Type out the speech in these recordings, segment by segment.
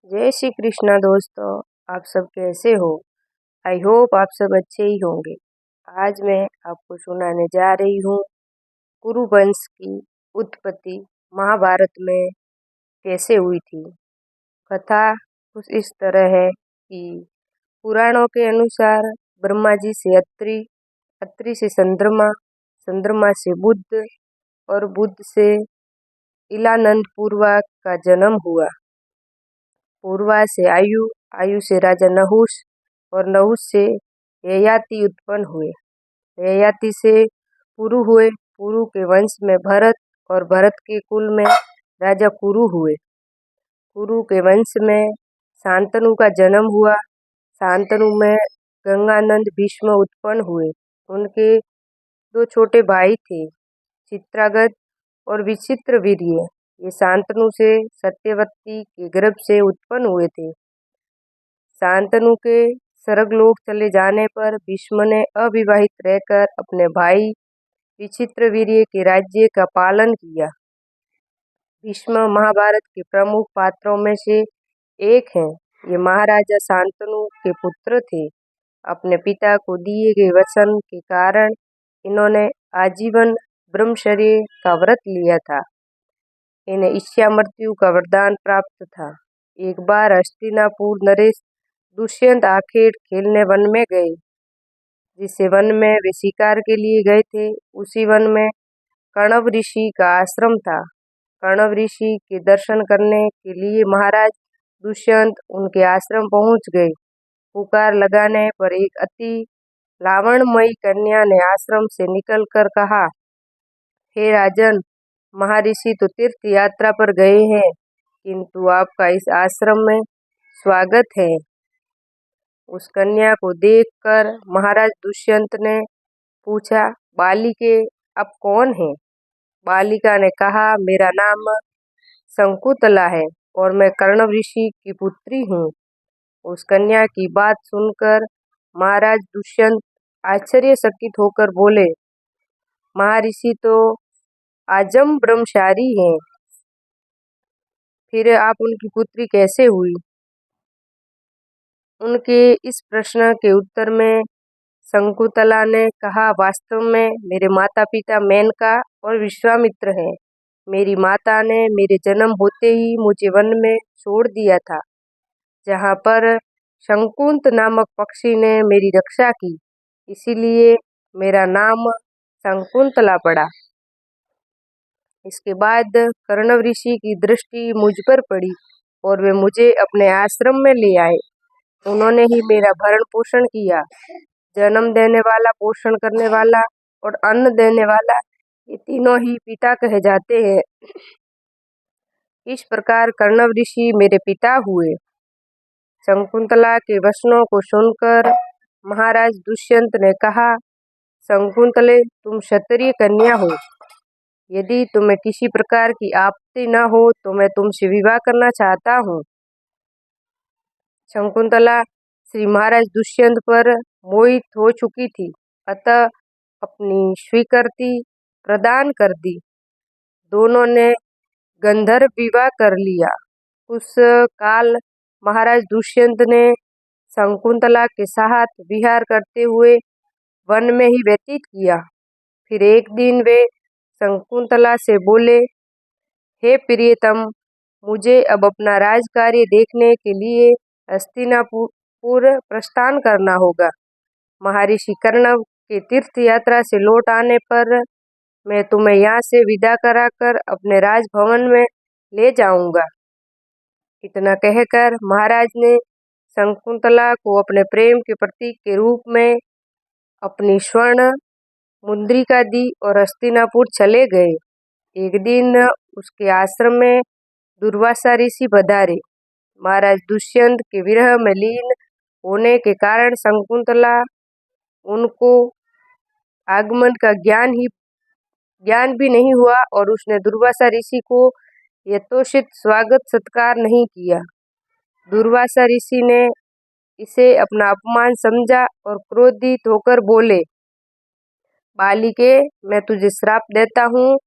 जय श्री कृष्णा दोस्तों। आप सब कैसे हो? आई होप आप सब अच्छे ही होंगे। आज मैं आपको सुनाने जा रही हूँ कुरु वंश की उत्पत्ति महाभारत में कैसे हुई थी। कथा कुछ इस तरह है कि पुराणों के अनुसार ब्रह्मा जी से अत्रि, अत्रि से चंद्रमा, चंद्रमा से बुध और बुध से इलानंद पूर्वा का जन्म हुआ। पूर्वा से आयु, आयु से राजा नहुष और नहुष से ययाति उत्पन्न हुए। ययाति से पुरु हुए। पुरु के वंश में भरत और भरत के कुल में राजा कुरु हुए। कुरु के वंश में शांतनु का जन्म हुआ। शांतनु में गंगानंद भीष्म उत्पन्न हुए। उनके दो छोटे भाई थे, चित्रागत और विचित्रवीर्य। ये शांतनु से सत्यवती के गर्भ से उत्पन्न हुए थे। शांतनु के स्वर्गलोक चले जाने पर भीष्म ने अविवाहित रहकर अपने भाई विचित्रवीर्य के राज्य का पालन किया। भीष्म महाभारत के प्रमुख पात्रों में से एक हैं। ये महाराजा शांतनु के पुत्र थे। अपने पिता को दिए गए वचन के कारण इन्होंने आजीवन ब्रह्मचर्य का व्रत लिया था। इन्हें ईर्ष्या मृत्यु का वरदान प्राप्त था। एक बार हस्तिनापुर नरेश दुष्यंत आखेट खेलने वन में गए। जिस वन में वे शिकार के लिए गए थे, उसी वन में कण्व ऋषि का आश्रम था। कण्व ऋषि के दर्शन करने के लिए महाराज दुष्यंत उनके आश्रम पहुंच गए। पुकार लगाने पर एक अति लावण्यमयी कन्या ने आश्रम से निकलकर कहा, हे राजन, महर्षि तो तीर्थ यात्रा पर गए हैं, किंतु आपका इस आश्रम में स्वागत है। उस कन्या को देखकर महाराज दुष्यंत ने पूछा, बालिके, आप कौन हैं? बालिका ने कहा, मेरा नाम शंकुतला है और मैं कण्व ऋषि की पुत्री हूँ। उस कन्या की बात सुनकर महाराज दुष्यंत आश्चर्यचकित होकर बोले, महर्षि तो आजम ब्रह्मचारी हैं, फिर आप उनकी पुत्री कैसे हुई? उनके इस प्रश्न के उत्तर में शंकुतला ने कहा, वास्तव में मेरे माता पिता मेनका और विश्वामित्र हैं। मेरी माता ने मेरे जन्म होते ही मुझे वन में छोड़ दिया था, जहाँ पर शंकुंत नामक पक्षी ने मेरी रक्षा की। इसीलिए मेरा नाम शंकुंतला पड़ा। इसके बाद कर्णव ऋषि की दृष्टि मुझ पर पड़ी और वे मुझे अपने आश्रम में ले आए। उन्होंने ही मेरा भरण पोषण किया। जन्म देने वाला, पोषण करने वाला और अन्न देने वाला, ये तीनों ही पिता कहे जाते हैं। इस प्रकार कर्णव ऋषि मेरे पिता हुए। शंकुंतला के वचनों को सुनकर महाराज दुष्यंत ने कहा, शंकुंतले, तुम क्षत्रिय कन्या हो। यदि तुम्हें किसी प्रकार की आपत्ति न हो तो मैं तुमसे विवाह करना चाहता हूँ। शंकुंतला श्री महाराज दुष्यंत पर मोहित हो चुकी थी, अतः अपनी स्वीकृति प्रदान कर दी। दोनों ने गंधर्व विवाह कर लिया। उस काल महाराज दुष्यंत ने शंकुंतला के साथ विहार करते हुए वन में ही व्यतीत किया। फिर एक दिन वे शंकुंतला से बोले, हे प्रियतम, मुझे अब अपना राजकार्य देखने के लिए हस्तिनापुर प्रस्थान करना होगा। महर्षि कर्णव के तीर्थ यात्रा से लौट आने पर मैं तुम्हें यहाँ से विदा कराकर अपने राजभवन में ले जाऊंगा। इतना कहकर महाराज ने शंकुंतला को अपने प्रेम के प्रतीक के रूप में अपनी स्वर्ण मुद्रिका दी और हस्तिनापुर चले गए। एक दिन उसके आश्रम में दुर्वासा ऋषि पधारे। महाराज दुष्यंत के विरह में लीन होने के कारण शंकुंतला उनको आगमन का ज्ञान भी नहीं हुआ और उसने दुर्वासा ऋषि को यथोचित स्वागत सत्कार नहीं किया। दुर्वासा ऋषि ने इसे अपना अपमान समझा और क्रोधित होकर बोले, बालिके, मैं तुझे श्राप देता हूँ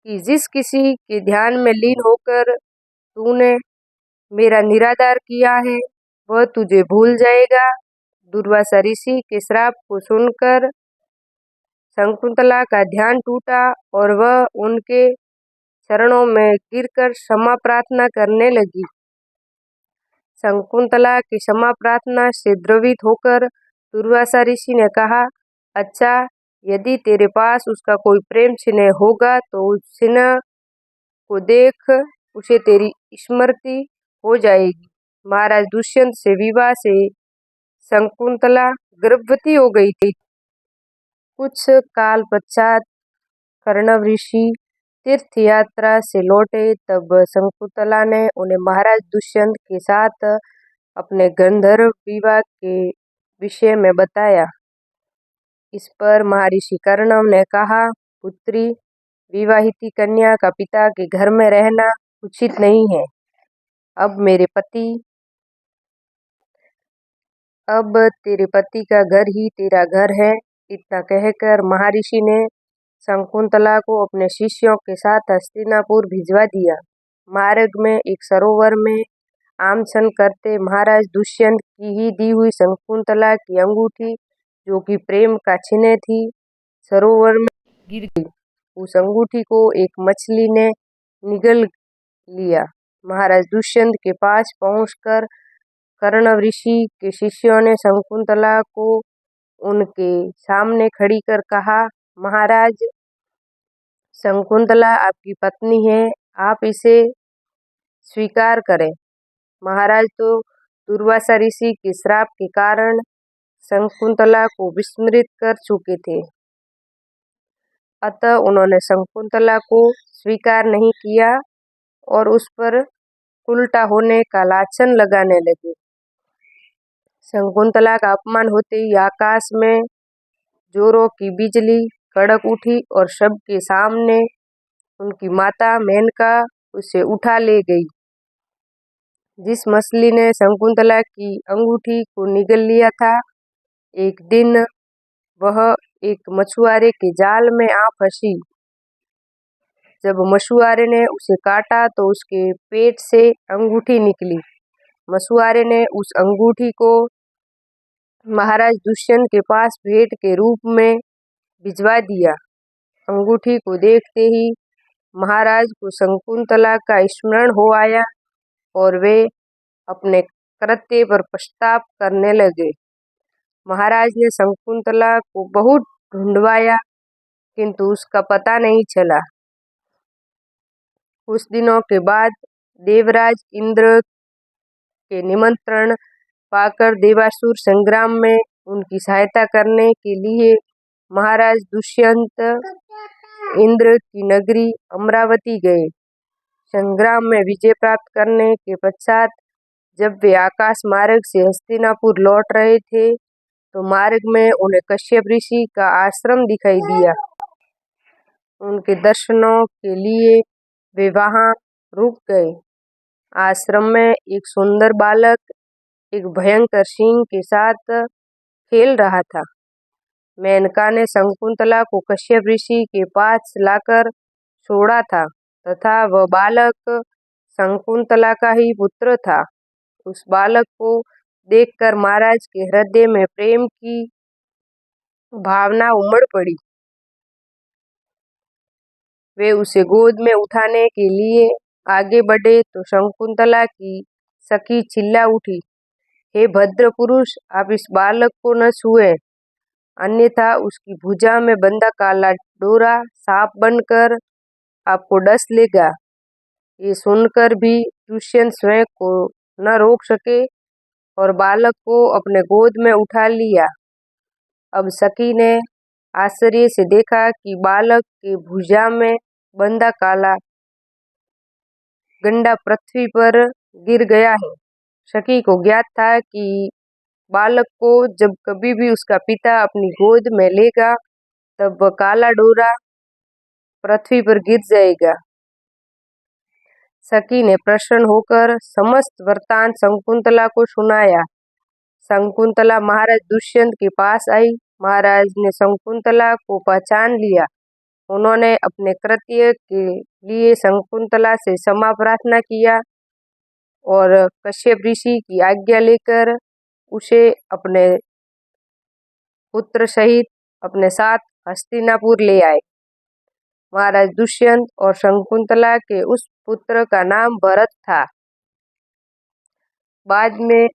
कि जिस किसी के ध्यान में लीन होकर तूने मेरा निरादर किया है वह तुझे भूल जाएगा। दुर्वासा ऋषि के श्राप को सुनकर शकुंतला का ध्यान टूटा और वह उनके चरणों में गिरकर क्षमा प्रार्थना करने लगी। शकुंतला की क्षमा प्रार्थना से द्रवित होकर दुर्वासा ऋषि ने कहा, अच्छा, यदि तेरे पास उसका कोई प्रेम चिन्ह होगा तो उस चिन्ह को देख उसे तेरी स्मृति हो जाएगी। महाराज दुष्यंत से विवाह से शकुंतला गर्भवती हो गई थी। कुछ काल पश्चात कर्णव ऋषि तीर्थ यात्रा से लौटे तब शकुंतला ने उन्हें महाराज दुष्यंत के साथ अपने गंधर्व विवाह के विषय में बताया। इस पर महर्षि कर्णव ने कहा, पुत्री, विवाहित कन्या का पिता के घर में रहना उचित नहीं है। अब तेरे पति का घर ही तेरा घर है। इतना कहकर महर्षि ने शकुंतला को अपने शिष्यों के साथ हस्तिनापुर भिजवा दिया। मार्ग में एक सरोवर में आमसन करते महाराज दुष्यंत की ही दी हुई शकुंतला की अंगूठी, जो कि प्रेम का चिन्ह थी, सरोवर में गिर गई। उस अंगूठी को एक मछली ने निगल लिया। महाराज दुष्यंत के पास पहुंचकर कर्णव ऋषि के शिष्यों ने शकुंतला को उनके सामने खड़ी कर कहा, महाराज, शकुंतला आपकी पत्नी है, आप इसे स्वीकार करें। महाराज तो दुर्वासा ऋषि के श्राप के कारण शकुंतला को विस्मृत कर चुके थे, अतः उन्होंने शकुंतला को स्वीकार नहीं किया और उस पर उल्टा होने का लाछन लगाने लगे। शकुंतला का अपमान होते ही आकाश में जोरों की बिजली कड़क उठी और सबके सामने उनकी माता मेनका उसे उठा ले गई। जिस मछली ने शकुंतला की अंगूठी को निगल लिया था, एक दिन वह एक मछुआरे के जाल में आ फंसी। जब मछुआरे ने उसे काटा तो उसके पेट से अंगूठी निकली। मछुआरे ने उस अंगूठी को महाराज दुष्यंत के पास भेंट के रूप में भिजवा दिया। अंगूठी को देखते ही महाराज को शकुंतला का स्मरण हो आया और वे अपने कृत्य पर पश्चाताप करने लगे। महाराज ने शकुंतला को बहुत ढूंढवाया, किंतु उसका पता नहीं चला। कुछ दिनों के बाद देवराज इंद्र के निमंत्रण पाकर देवासुर संग्राम में उनकी सहायता करने के लिए महाराज दुष्यंत इंद्र की नगरी अमरावती गए। संग्राम में विजय प्राप्त करने के पश्चात जब वे आकाश मार्ग से हस्तिनापुर लौट रहे थे तो मार्ग में उन्हें कश्यप ऋषि का आश्रम दिखाई दिया। उनके दर्शनों के लिए वे वहां रुक गए। आश्रम में एक सुंदर बालक एक भयंकर सिंह के साथ खेल रहा था। मेनका ने शकुंतला को कश्यप ऋषि के पास लाकर छोड़ा था तथा वह बालक शकुंतला का ही पुत्र था। उस बालक को देखकर महाराज के हृदय में प्रेम की भावना उमड़ पड़ी। वे उसे गोद में उठाने के लिए आगे बढ़े तो शकुंतला की सखी चिल्ला उठी, हे भद्र पुरुष, आप इस बालक को न छुएं, अन्यथा उसकी भुजा में बंधा काला डोरा सांप बनकर आपको डस लेगा। ये सुनकर भी दुष्यंत स्वयं को न रोक सके और बालक को अपने गोद में उठा लिया। अब सखी ने आश्चर्य से देखा कि बालक के भुजा में बंधा काला गंडा पृथ्वी पर गिर गया है। सखी को ज्ञात था कि बालक को जब कभी भी उसका पिता अपनी गोद में लेगा तब वह काला डोरा पृथ्वी पर गिर जाएगा। सखी ने प्रसन्न होकर समस्त वृत्तांत शकुंतला को सुनाया। शकुंतला महाराज दुष्यंत के पास आई। महाराज ने शकुंतला को पहचान लिया। उन्होंने अपने कृत्य के लिए शकुंतला से क्षमा प्रार्थना किया और कश्यप ऋषि की आज्ञा लेकर उसे अपने पुत्र सहित अपने साथ हस्तिनापुर ले आए। महाराज दुष्यंत और शकुंतला के उस पुत्र का नाम भरत था। बाद में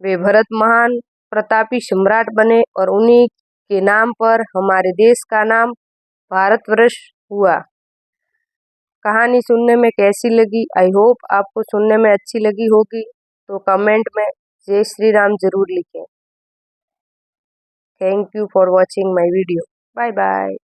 वे भरत महान प्रतापी सम्राट बने और उन्हीं के नाम पर हमारे देश का नाम भारतवर्ष हुआ। कहानी सुनने में कैसी लगी? आई होप आपको सुनने में अच्छी लगी होगी, तो कमेंट में जय श्री राम जरूर लिखें। Thank you for watching my video. Bye bye.